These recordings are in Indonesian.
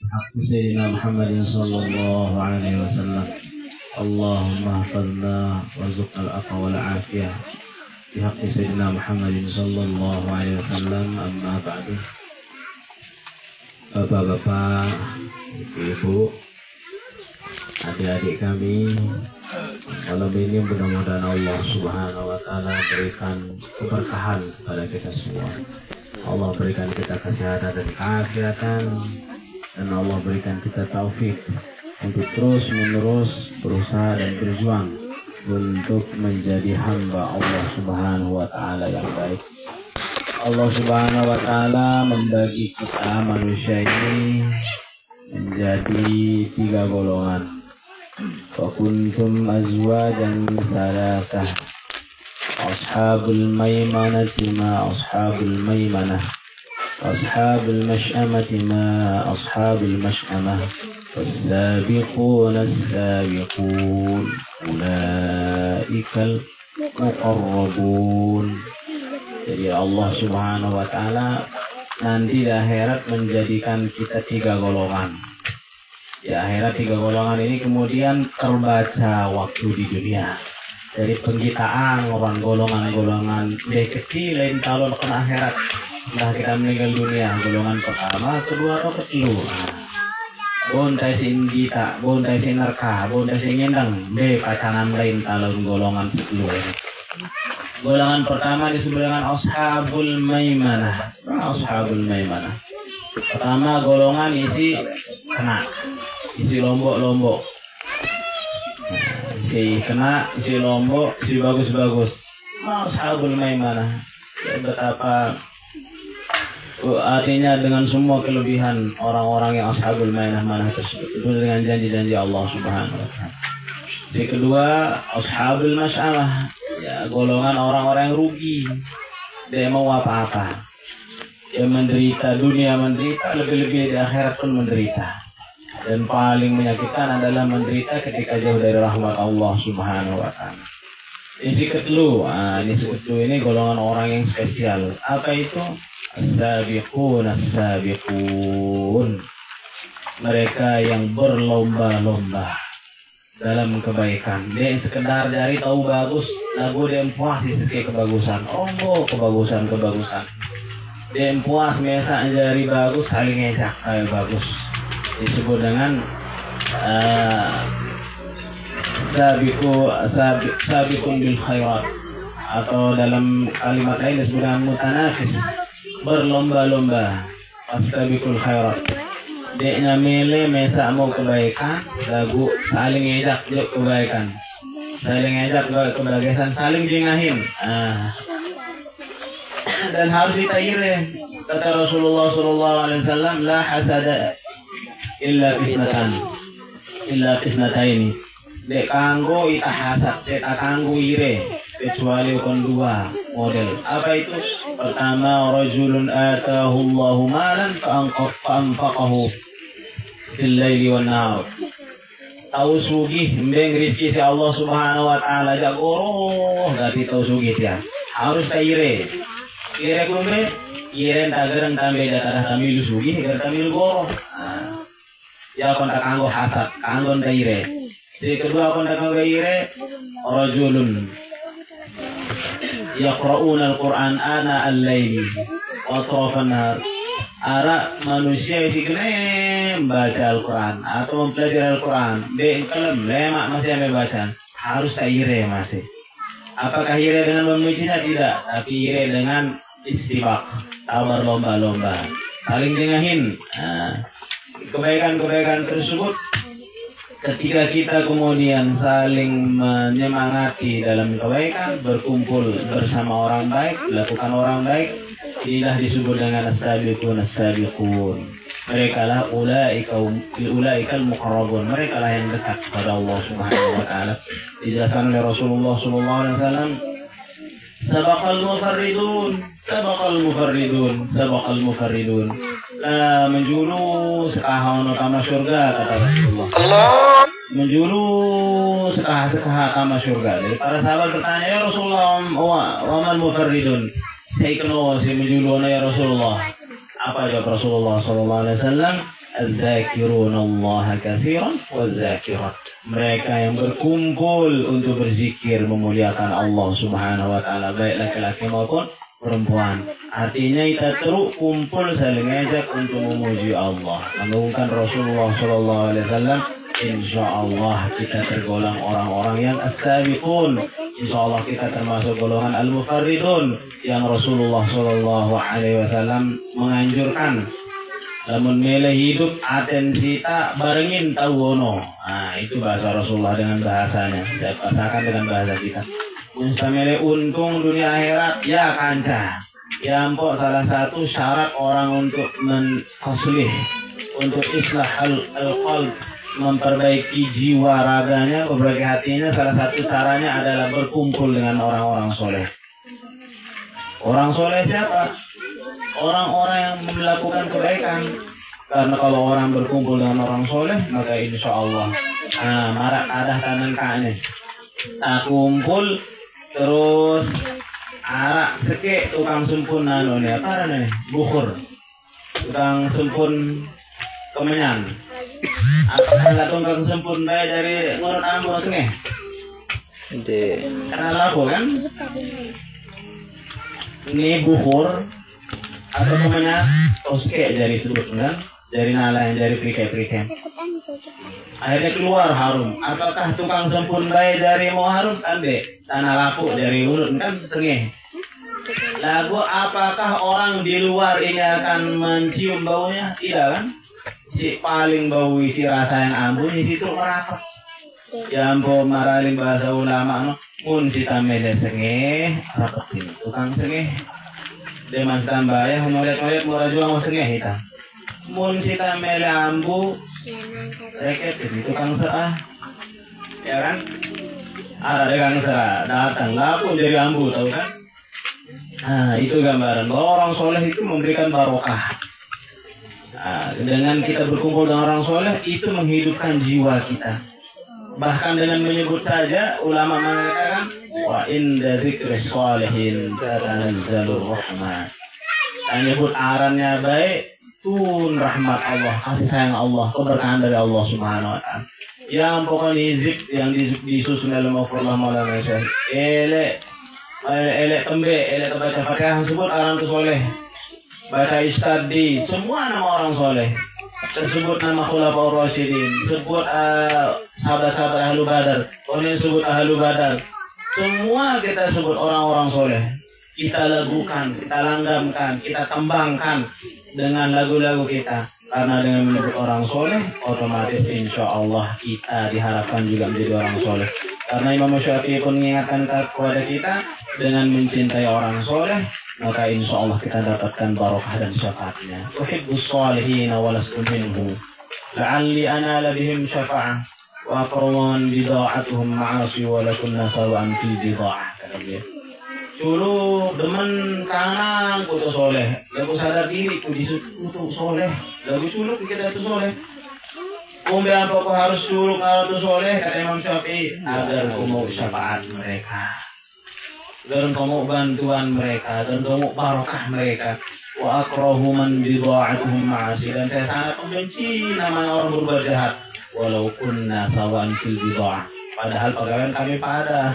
بحق سيدنا محمد صلى الله عليه وسلم. اللهم احفظنا وارزقنا العفو والعافية بحق سيدنا محمد صلى الله عليه وسلم. Amma ba'du. Bapak-bapak, ibu, adik-adik kami, malam ini mudah-mudahan Allah Subhanahu wa Ta'ala berikan keberkahan kepada kita semua. Allah berikan kita kesehatan dan keafiatan, dan Allah berikan kita taufik untuk terus menerus berusaha dan berjuang untuk menjadi hamba Allah Subhanahu wa Ta'ala yang baik. Allah Subhanahu wa Ta'ala membagi kita manusia ini menjadi 3 golongan. Wa kuntum azwajan salasah. Ashabul maimanati ma ashabul maimanah. Ashabul mash'amati ma ashabul mash'amah. Was-sabiquna as-sabiqun. Ulaikal muqarrabun. Jadi Allah Subhanahu wa Ta'ala nanti di akhirat menjadikan kita 3 golongan. Di akhirat 3 golongan ini kemudian terbaca waktu di dunia. Dari pengkitaan orang golongan-golongan dari kecil lain calon ke akhirat. Setelah kita meninggal dunia, golongan pertama, kedua atau ketiga. Bontai sin kita, bontai sin nerka, bontai sin ngendang. Deh pacangan lain calon golongan kedua. Golongan pertama disebut dengan ashabul maimanah. Ashabul maimanah. Pertama golongan isi kena, isi lombok-lombok. Isi kena, isi lombok, isi bagus-bagus. Ashabul maimanah. Betapa artinya dengan semua kelebihan orang-orang yang ashabul maimanah tersebut itu dengan janji-janji Allah Subhanahu wa Ta'ala. Yang kedua ashabul masy'amah. Ya, golongan orang-orang yang rugi. Dia mau apa-apa. Dia menderita, dunia menderita, lebih-lebih di akhirat pun menderita. Dan paling menyakitkan adalah menderita ketika jauh dari rahmat Allah Subhanahu wa Ta'ala. Ini ketelu. Ini golongan orang yang spesial. Apa itu? As-sabiqun, as-sabiqun. Mereka yang berlomba-lomba dalam kebaikan. Dia sekedar dari tahu bagus, lagu dia puas di setiap kebagusan. Kebagusan. Dia puas biasa dari bagus, saling ngejak kayak bagus. Disebut dengan sabiqun bil khairat, atau dalam kalimat lain disebut dengan mutanafis, berlomba-lomba. As-sabiqul khairat. Dia nyamile mesa mau kebaikan, lagu saling ngejak juga kebaikan, saling ngejak kebaikan, saling jengahin. Dan harus ditaire. Kata Rasulullah SAW, la hasada illa qisnataini. Dek kanggo ita hasad, dek kanggo ire, kecuali kon 2 model. Apa itu? Pertama, rajulun atahu Allahu malan fa'anfaqahu fil laili wan nahar. Tahu sugih mbeng rezeki si Allah Subhanahu wa Ta'ala jagoro, gati tahu sugih ya. Harus taire. Ire kumbe, ire tagerang tambe datara tamilu sugih, gar tamilu goro. Ya kon tak kanggo hasad, kanggo taire. Si kedua kon tak kanggo ire, rajulun yaqra'una al-Qur'an ana al-laili wa atrafan nahar. Ara manusia yang membaca Al-Quran atau mempelajari Al-Quran, dia kalem lemak masih yang membaca, harus tak ire masih. Apakah ire dengan memujinya? Tidak, tapi ire dengan istibak, tabar lomba-lomba, saling jengahin. Kebaikan-kebaikan tersebut ketika kita kemudian saling menyemangati dalam kebaikan, berkumpul bersama orang baik, lakukan orang baik, inilah disebut dengan as-sabiqun, as-sabiqun. Mereka lah ulaikal muqarrabun. Mereka lah yang dekat kepada Allah Subhanahu wa Ta'ala. Dijelaskan oleh Rasulullah sallallahu alaihi wasallam, sabaqal mufarridun. La menjulu sekahono kama surga, kata Rasulullah. Menjulu sekaha kama surga. Jadi para sahabat bertanya, ya Rasulullah, wa man mufarridun? Saya kenal si menjulu ya Rasulullah. Apa jawab Rasulullah sallallahu alaihi wasallam? Az-zakirunallaha katsiran waz-zakirat. Mereka yang berkumpul untuk berzikir memuliakan Allah Subhanahu wa taala, baik laki-laki maupun perempuan. Artinya kita terus kumpul saling ngajak untuk memuji Allah, mengagungkan Rasulullah sallallahu alaihi wasallam. Insyaallah kita tergolong orang-orang yang as-sabiqun. Insyaallah kita termasuk golongan al-mufarridun yang Rasulullah sallallahu alaihi wasallam menganjurkan lamun mele hidup atensi tak barengin tawono. Nah, itu bahasa Rasulullah dengan bahasanya. Saya bahasakan dengan bahasa kita. Mustamele untung dunia akhirat ya kanca. Ya empok salah satu syarat orang untuk menfaslih, untuk islah al-qalb, memperbaiki jiwa raganya, memperbaiki hatinya, salah satu caranya adalah berkumpul dengan orang-orang soleh. Orang soleh siapa? Orang-orang yang melakukan kebaikan. Karena kalau orang berkumpul dengan orang soleh, maka insya Allah marak adah kanan kane. Kumpul terus arak seke tukang sumpun nano nih apa nih bukur, tukang sumpun kemenyan. Apakah tukang sumpun baik dari ngurut ambo senge? Kenal aku kan? Ini bukur atau namanya toske dari sudut kan, dari nala yang dari perikai. Akhirnya keluar harum. Apakah tukang sempun bayi dari mau harum kan deh, tanah laku dari mulut kan sengih. Lagu apakah orang di luar ini akan mencium baunya? Tidak kan? Si paling bau isi rasa yang ambu di situ merapat. Jambo maralin bahasa ulama no, mun si tamele sengih rapetin tukang sengih. Demas tambah ya ngolet-ngolet murah jual mau sengih kita. Mun kita mele ambu reket itu tukang serah. Ya kan? Ada tukang serah datang lapun dari ambu tahu kan? Nah, itu gambaran bahwa orang soleh itu memberikan barokah. Nah, dengan kita berkumpul dengan orang soleh itu menghidupkan jiwa kita. Bahkan dengan menyebut saja ulama mengatakan wa inda dzikris sholihin tanazzalur rahmat. Menyebut arannya baik, tun rahmat Allah, kasih sayang Allah, keberkahan dari Allah Subhanahu wa taala. Yang pokoknya zik yang disusun dalam Al-Qur'an Maulana Syekh. Ele baca Fatihah sebut orang tu soleh. Baca istadi, semua nama orang soleh. Tersebut nama Khulafaur Rasyidin, sebut sahabat-sahabat Ahlu Badar, kemudian sebut Ahlu Badar. Semua kita sebut orang-orang soleh. Kita lagukan, kita langgamkan, kita kembangkan dengan lagu-lagu kita. Karena dengan menyebut orang soleh, otomatis insya Allah kita diharapkan juga menjadi orang soleh. Karena Imam Syafi'i pun mengingatkan kepada kita dengan mencintai orang soleh, maka insya Allah kita dapatkan barokah dan syafaatnya. Uhibbus salihina walastu minhu, la'alli anala bihim syafa'ah, wa aqrawan bida'atuhum ma'asi walakunna sawa'an fil bida'ah, kata dia. Dulu demen kanang kutu soleh, lagu sadar diri kutu soleh, lagu culuk kita itu soleh. Kumbian pokok harus culuk kalau itu soleh, kata Imam Syafi'i, agar kumau syafaat mereka, dan kumau bantuan mereka, dan kumau barokah mereka. Wa akrahu man bida'atuhum ma'asi, dan saya sangat membenci namanya orang berbuat jahat. Walau kunna sawan fil bida'ah, padahal pegawai kami pada.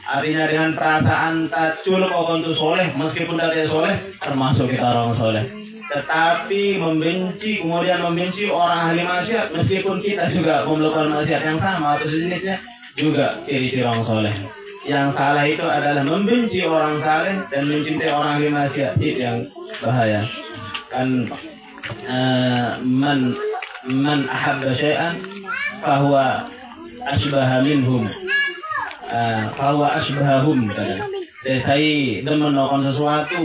Artinya dengan perasaan tak culuk orang itu soleh, meskipun tidak soleh, termasuk kita orang soleh. Tetapi membenci, kemudian membenci orang ahli maksiat, meskipun kita juga melakukan maksiat yang sama atau sejenisnya, juga ciri-ciri orang soleh. Yang salah itu adalah membenci orang saleh dan mencintai orang ahli maksiat, itu yang bahaya. Kan man ahabba syai'an fahuwa asbaha minhum. Fahuwa asbahahum. Saya demen melakukan sesuatu,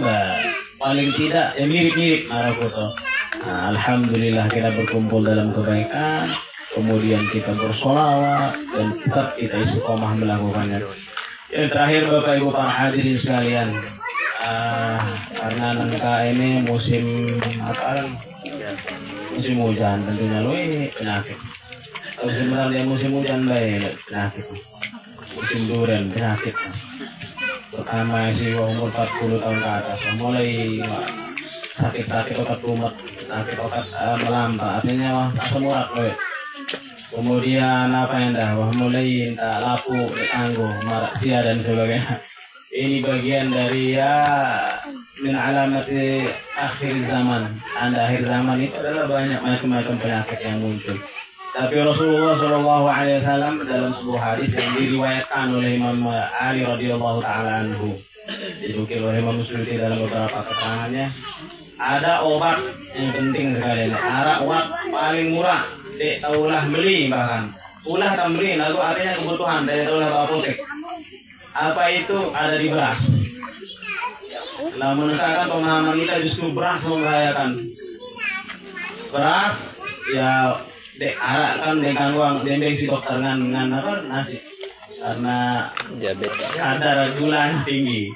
paling tidak ya mirip-mirip Marakoto. Alhamdulillah kita berkumpul dalam kebaikan, kemudian kita bersolawat dan tetap kita istiqomah melakukannya. Yang terakhir Bapak Ibu para hadirin sekalian, karena nangka ini musim apa? Musim hujan tentunya loh ini penyakit. Sebenarnya musim hujan baik penyakit. Musim durian penyakit. Pertama si umur 40 tahun ke atas mulai sakit-sakit otot rumet sakit obat melampa, artinya asam urat loh. Kemudian apa yang dah, mulai tak lapu, tangguh, marak sia dan sebagainya. Ini bagian dari ya min alamati akhir zaman. Tanda akhir zaman itu adalah banyak macam-macam penyakit yang muncul. Tapi Rasulullah SAW dalam sebuah hadis yang diriwayatkan oleh Imam Ali radhiyallahu taala anhu, dinukil oleh Imam Suyuti dalam beberapa keterangannya, ada obat yang penting sekali. Ada obat paling murah, dek taulah beli bahkan. Ulah tak beli, lalu artinya kebutuhan dari taulah apotek. Apa itu? Ada di beras. Nah, menegakkan pemahaman kita justru beras membahayakan. Beras ya dek arak kan dengan uang dendeng si dokter dengan apa nasi karena diabetes kadar gula tinggi.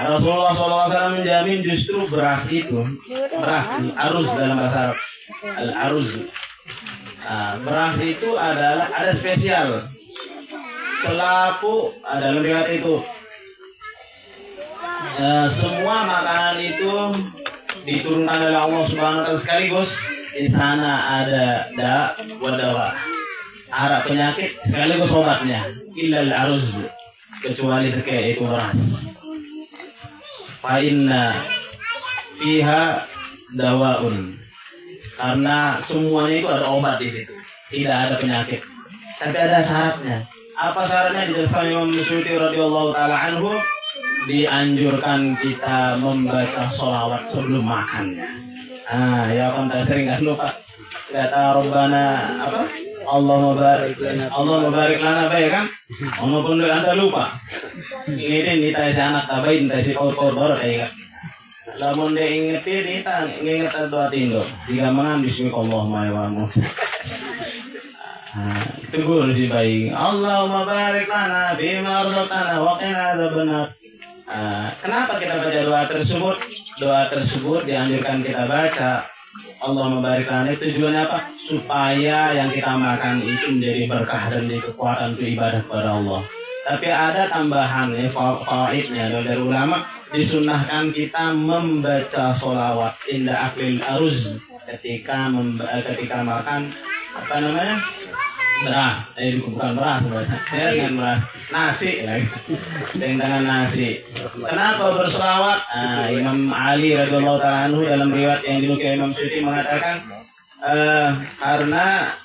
Rasulullah SAW menjamin justru beras itu beras aruz dalam bahasa Arab al-aruz. Beras itu adalah ada spesial selaku dalam riwayat itu semua makanan itu diturunkan oleh Allah Subhanahu wa taala sekaligus. Di sana ada wadawa, arak penyakit sekaligus obatnya. Illal aruz, kecuali sekali itu beras. Fa inna fiha dawaun, karena semuanya itu ada obat di situ. Tidak ada penyakit. Tapi ada syaratnya. Apa syaratnya? Dijelaskan Imam Suyuti radhiyallahu taala anhu, dianjurkan kita membaca sholawat sebelum makannya. Ya kan sering kan lupa. Kata Rabbana apa? Allah mubarik lana baik kan? Ono pun anda lupa. Ini tadi anak tabain tadi kor kan. Lamun dia ingetin ingat doa tindo. Jika mengambil bismillahirrahmanirrahim. Tegur si bayi. Allahumma barik lana bima razaqtana wa qina adzabannar. Kenapa kita baca doa tersebut? Doa tersebut dianjurkan kita baca. Allahumma barik lana, tujuannya apa? Supaya yang kita makan itu menjadi berkah dan menjadi kekuatan untuk ibadah kepada Allah. Tapi ada tambahan fawaidnya dari ulama, disunahkan kita membaca sholawat inda aklil aruz ketika makan apa namanya? Beras, bukan beras, dengan beras, nasi lagi, dengan nasi. Kenapa berselawat? Imam Ali radhiyallahu taala anhu dalam riwayat yang dinukil Imam Suyuti mengatakan karena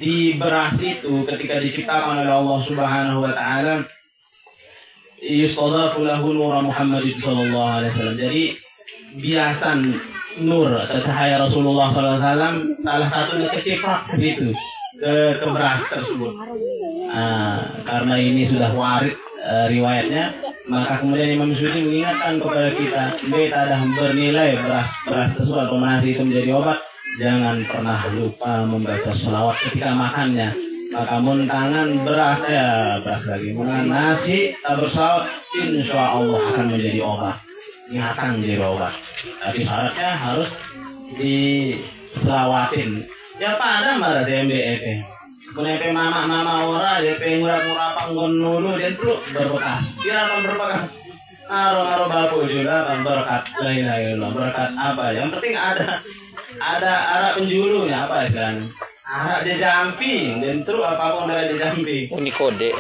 di beras itu ketika diciptakan oleh Allah Subhanahu wa taala yustadhafu lahu nur Muhammad sallallahu alaihi wasallam. Jadi biasan nur atau cahaya Rasulullah SAW salah satunya keciprot gitu ke beras tersebut. Karena ini sudah warid riwayatnya, maka kemudian Imam Suyuti mengingatkan kepada kita, kita ada bernilai beras tersebut atau nasi itu menjadi obat, jangan pernah lupa membaca sholawat ketika makannya. Maka muntangan beras lagi, muntangan nasi tak bersalawat, insya Allah akan menjadi obat. Ingatan menjadi obat. Tapi syaratnya harus diselawatin. Ya pada marah DMDF. Punya mama ora, DP murah panggon nulu dia tuh berbekas. Kira apa berbekas? Naro bapu juga kan berkat. Lain berkat apa? Yang penting ada arak penjulunya apa istilahnya? Arak dia jamping dan terus apapun dari dia jamping. Ini kode.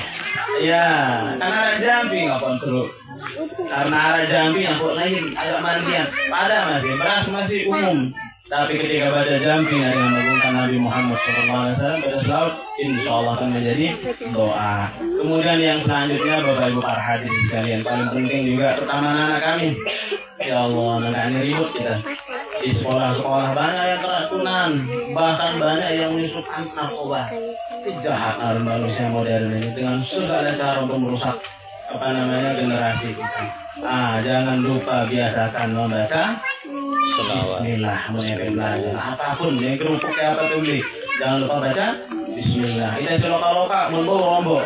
Ya, karena ada jamping apapun terus. Karena ada jambi yang kok lain agak mandian pada beras masih umum, tapi ketika baca jambi yang mengagungkan Nabi Muhammad SAW pada selawat, insya Allah akan menjadi doa. Kemudian yang selanjutnya Bapak Ibu para hadirin sekalian, paling penting juga terutama anak kami. Ya Allah, anak-anak ribut kita di sekolah banyak yang keracunan, bahkan banyak yang menyusupkan narkoba. Kejahatan manusia modern ini dengan segala cara untuk merusak generasi kita. Jangan lupa biasakan membaca Bismillah, belajar apapun yang kerupuk apa tuh beli, jangan lupa baca Bismillah. Ini seloka-loka rombo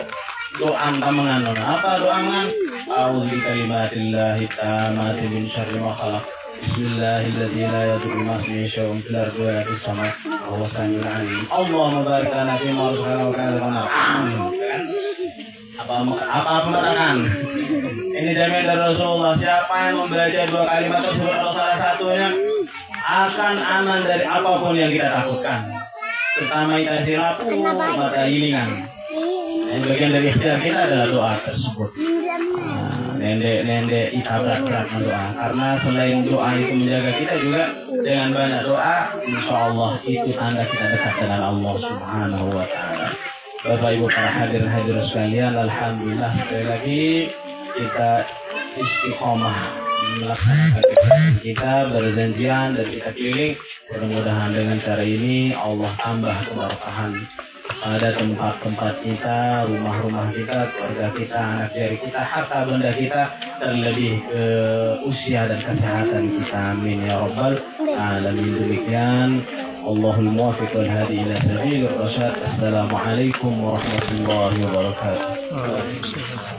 doa tamangan. Apa doa mangan? A'udzu bikalimatillahi tammati min syarri ma khalaq. Bismillahirrahmanirrahim. La yadurru ma ismihi syai'un fil ardi wa la fis sama'. Wa samiul 'alim. Allahumma barik lana fi ma razaqtana. Apa pemberangan? Ini jamin dari Rasulullah. Siapa yang membaca dua kalimat tersebut atau salah satunya, akan aman dari apapun yang kita takutkan, terutama interaksi rapuh, mata hilingan. Yang bagian dari ikhtiar kita adalah doa tersebut. Nendek kita berat-berat mendoa, karena selain doa itu menjaga kita juga dengan banyak doa, insya Allah itu tanda kita dekat dengan Allah Subhanahu wa Ta'ala. Bapak Ibu para hadirin sekalian, alhamdulillah sekali lagi kita istiqomah melaksanakan kita berjanjian dan kita keliling. Mudah-mudahan dengan cara ini Allah tambah keberkahan pada tempat-tempat kita, rumah-rumah kita, keluarga kita, anak jari kita, harta benda kita, terlebih usia dan kesehatan kita. Amin ya rabbal alamin. Demikian, Allahul muwaffiq wal hadi ila sabilir rasyad. Assalamualaikum warahmatullahi wabarakatuh.